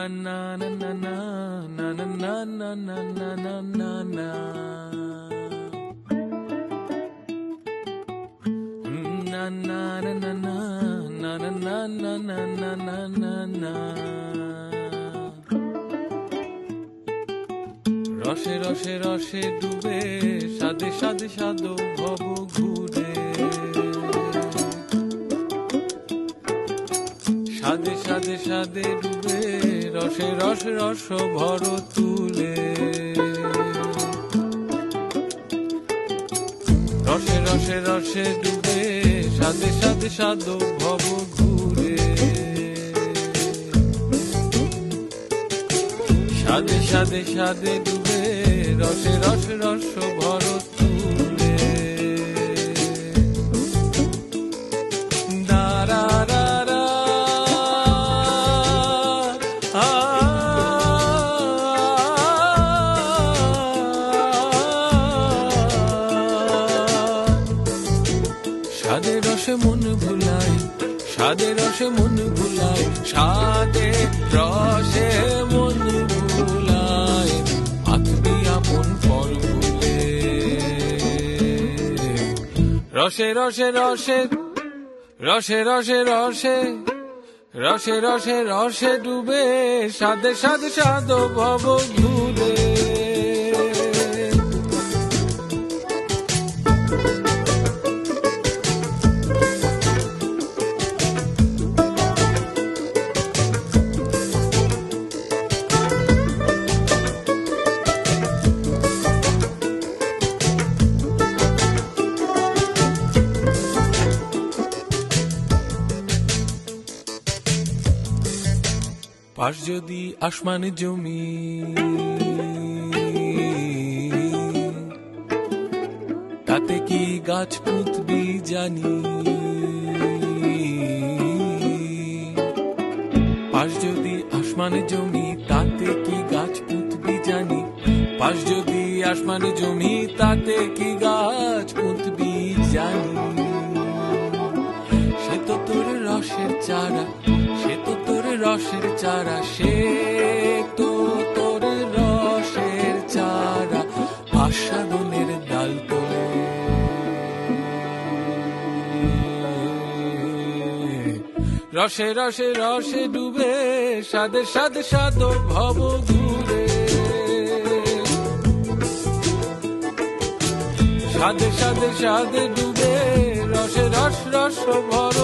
na na na na na na na na na na na na. Na na na na na na na na na na na na na. রসে রসে রসে ডুবে সাদে সাদে সাদো ভব ঘুরে, সাদে সাদে সাদে ডুবে রসে রস রস ভর তুলে। রসে রসে রসে ডুবে সাদে সাদে সাদো ভব ঘুরে, সাদে সাদে সাদে ডুবে রসে রস রস ভর তুলে। দারা রা রা সাদে রসে মন ভুলাই, সাদে রসে মন ভুলাই, সাদে রসে মন ভুলাই, আত্মী আপন পর ভুলে। রসে রসে রসে রসে রসে রসে রসে রসে রসে ডুবে সাদে সাদে সাদো ভব ঘুরে। পাশ যদি আসমান জমি, তাতে কি গাছ পুঁতবি জানি। পাশ যদি আসমান জমি, তাতে কি গাছ পুঁতবি জানি। পাশ যদি আসমান জমি, তাতে কি গাছ পুঁতবি জানি। সে তো তোর রসের চারা, সে তো তোর রসের চারা, সে তো তোর রসের চারা, আস্বাদনের ডাল তোলে। রসে রসে রসে ডুবে সাদে সাদে সাদো ভব ঘুরে, সাদে সাদে সাদে ডুবে রসে রস রস ভর।